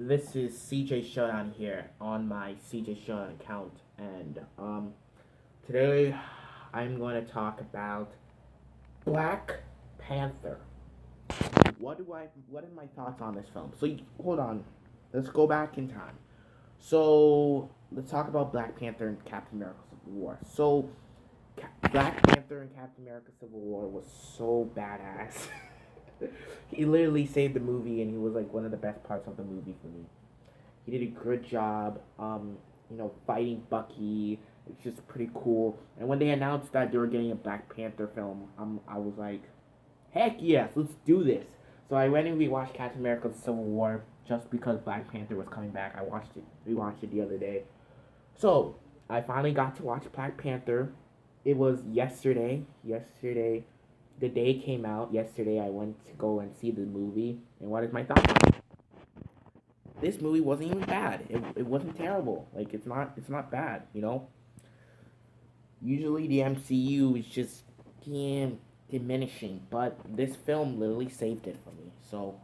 This is CJ Showdown here on my CJ Showdown account, and today I'm going to talk about Black Panther. What are my thoughts on this film? So hold on, let's go back in time. So let's talk about Black Panther and Captain America: Civil War. So Black Panther and Captain America: Civil War was so badass. He literally saved the movie, and he was like one of the best parts of the movie for me. He did a good job, fighting Bucky. It's just pretty cool. And when they announced that they were getting a Black Panther film, I was like, heck yes, let's do this. So I went and rewatched Captain America: Civil War just because Black Panther was coming back. I rewatched it the other day. So I finally got to watch Black Panther. It was yesterday. The day came out yesterday. I went to go and see the movie. And what is my thoughts on it? This movie wasn't even bad. It wasn't terrible. Like it's not bad. Usually the MCU is just diminishing, but this film literally saved it for me. So,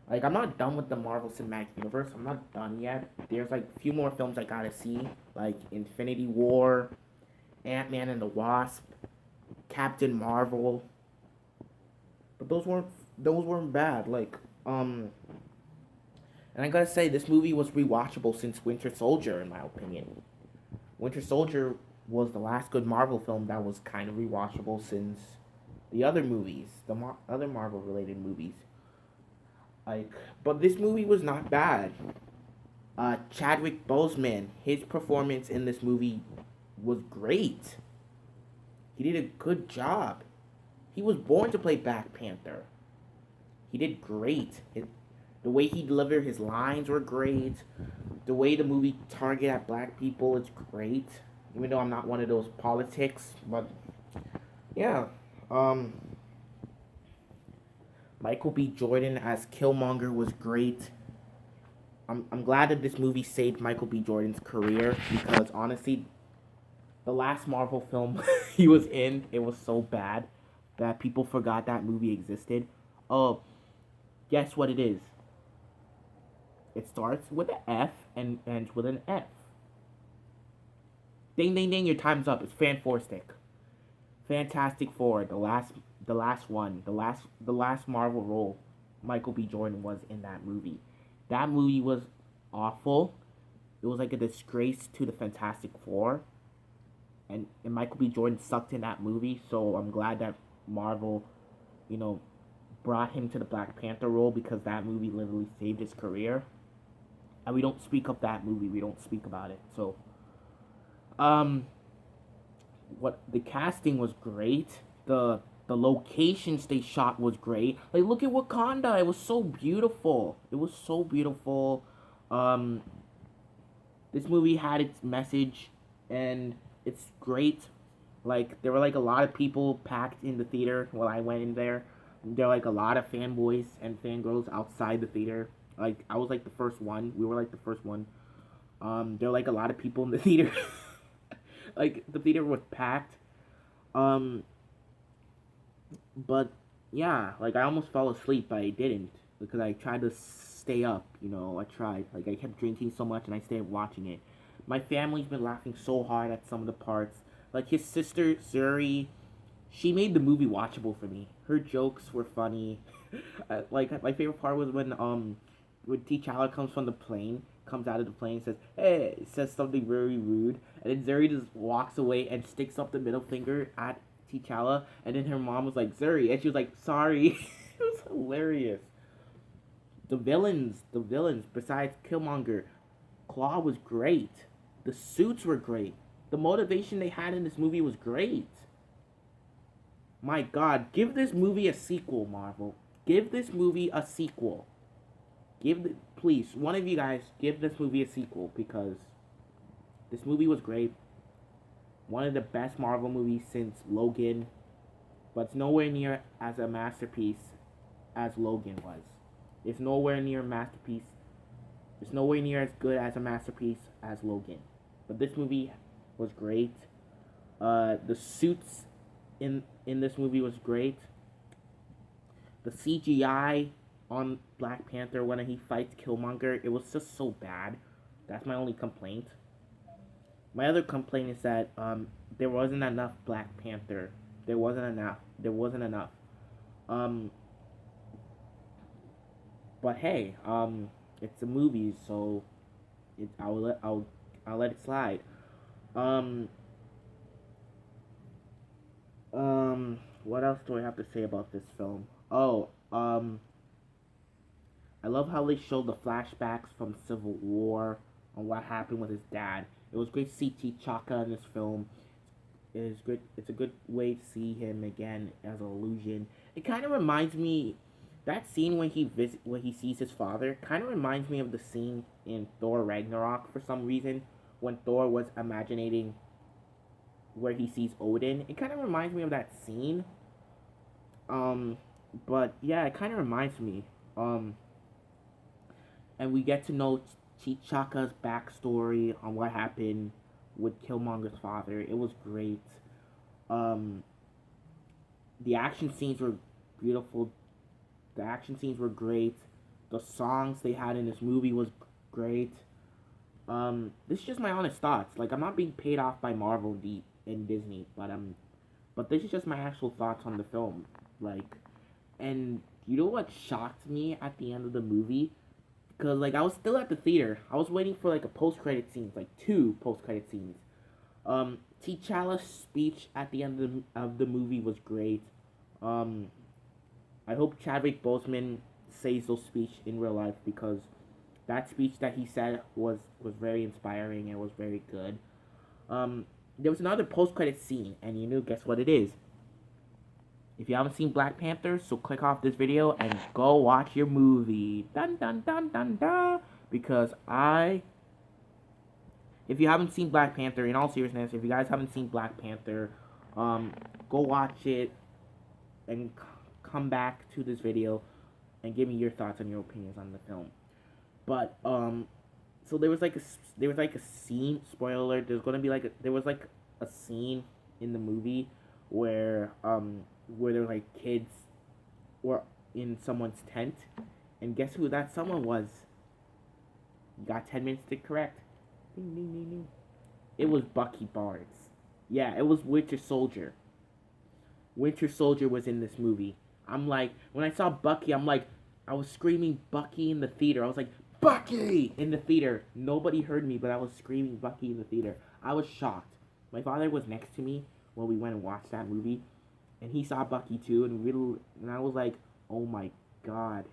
like, I'm not done with the Marvel Cinematic Universe. I'm not done yet. There's like a few more films I gotta see, like Infinity War, Ant-Man and the Wasp, Captain Marvel. But those weren't bad. And I gotta say, this movie was rewatchable since Winter Soldier, in my opinion. Winter Soldier was the last good Marvel film that was kind of rewatchable since the other movies, other Marvel-related movies. But this movie was not bad. Chadwick Boseman, his performance in this movie was great. He did a good job. He was born to play Black Panther. He did great. The way he delivered his lines were great. The way the movie targeted at black people is great. Even though I'm not one of those politics, but yeah. Michael B. Jordan as Killmonger was great. I'm glad that this movie saved Michael B. Jordan's career because honestly, the last Marvel film he was in, it was so bad that people forgot that movie existed. Oh, guess what it is? It starts with an F and ends with an F. Ding ding ding, your time's up. It's Fantastic. Fantastic Four, the last one, the last Marvel role Michael B. Jordan was in that movie. That movie was awful. It was like a disgrace to the Fantastic Four. And Michael B. Jordan sucked in that movie, so I'm glad that Marvel, brought him to the Black Panther role because that movie literally saved his career. And we don't speak of that movie. We don't speak about it. So, what the casting was great. The locations they shot was great. Like, look at Wakanda. It was so beautiful. It was so beautiful. This movie had its message, and it's great. Like, there were like a lot of people packed in the theater while I went in there. There were like a lot of fanboys and fangirls outside the theater. Like, I was like the first one. We were like the first one. There were like a lot of people in the theater. Like, the theater was packed. But yeah, like, I almost fell asleep, but I didn't because I tried to stay up. I tried. Like, I kept drinking so much and I stayed watching it. My family's been laughing so hard at some of the parts. Like, his sister Zuri, she made the movie watchable for me. Her jokes were funny. Like, my favorite part was when T'Challa comes out of the plane, says, "Hey," says something very rude, and then Zuri just walks away and sticks up the middle finger at T'Challa, and then her mom was like, "Zuri," and she was like, "Sorry." It was hilarious. The villains, besides Killmonger, Claw was great. The suits were great. The motivation they had in this movie was great. My God, give this movie a sequel, Marvel. Give this movie a sequel. Please, one of you guys, give this movie a sequel because this movie was great. One of the best Marvel movies since Logan, but it's nowhere near as a masterpiece as Logan was. It's nowhere near a masterpiece. It's nowhere near as good as a masterpiece as Logan. But this movie was great. The suits in this movie was great. The CGI on Black Panther when he fights Killmonger, it was just so bad. That's my only complaint. My other complaint is that there wasn't enough Black Panther. There wasn't enough. There wasn't enough. Um, but hey, it's a movie, so I'll let it slide. Um, what else do I have to say about this film? Oh, I love how they showed the flashbacks from Civil War on what happened with his dad. It was great to see T'Chaka in this film. It is good. It's a good way to see him again as an illusion. It kind of reminds me that scene when he sees his father. Kind of reminds me of the scene in Thor Ragnarok for some reason when Thor was imagining where he sees Odin. It kind of reminds me of that scene. But yeah, it kind of reminds me. And we get to know T'Chaka's backstory on what happened with Killmonger's father. It was great. The action scenes were beautiful. The action scenes were great. The songs they had in this movie was great. This is just my honest thoughts. Like, I'm not being paid off by Marvel and Disney, but this is just my actual thoughts on the film. Like, and you know what shocked me at the end of the movie? Because, like, I was still at the theater. I was waiting for, like, a post-credit scenes, like, 2 post-credit scenes. T'Challa's speech at the end of the movie was great. I hope Chadwick Boseman says those speech in real life, because that speech that he said was very inspiring and was very good. There was another post-credit scene, and you know, guess what it is? If you haven't seen Black Panther, so click off this video and go watch your movie. Dun dun dun dun dun. Because if you haven't seen Black Panther, in all seriousness, if you guys haven't seen Black Panther, go watch it and come back to this video and give me your thoughts and your opinions on the film. But so there was like a scene. Spoiler alert. There was a scene in the movie where there were like kids were in someone's tent, and guess who that someone was? You got 10 minutes to correct. Ding ding ding ding. It was Bucky Barnes. Yeah, it was Winter Soldier. Winter Soldier was in this movie. I'm like, when I saw Bucky, I was screaming Bucky in the theater. I was like, Bucky! In the theater. Nobody heard me, but I was screaming Bucky in the theater. I was shocked. My father was next to me when we went and watched that movie, and he saw Bucky too, and I was like, oh my god.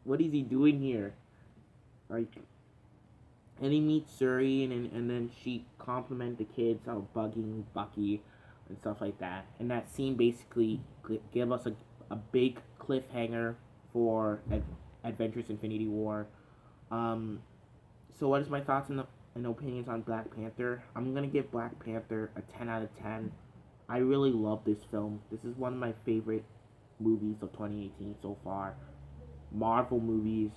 What is he doing here? Like, and he meets Suri, and then she complimented the kids on bugging Bucky and stuff like that. And that scene basically gave us a big cliffhanger for Adventures Infinity War. So what is my thoughts and opinions on Black Panther? I'm gonna give Black Panther a 10 out of 10. I really love this film. This is one of my favorite movies of 2018 so far. Marvel movies.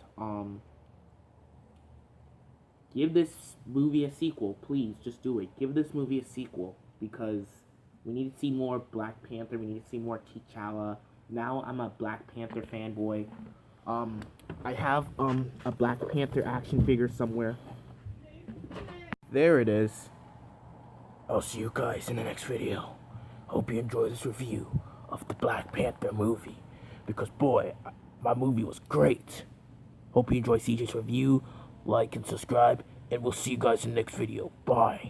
Give this movie a sequel, please. Just do it. Give this movie a sequel, because we need to see more Black Panther. We need to see more T'Challa. Now I'm a Black Panther fanboy. I have a Black Panther action figure somewhere. There it is. I'll see you guys in the next video. Hope you enjoy this review of the Black Panther movie, because boy, my movie was great. Hope you enjoy CJ's review. Like and subscribe, and we'll see you guys in the next video. Bye.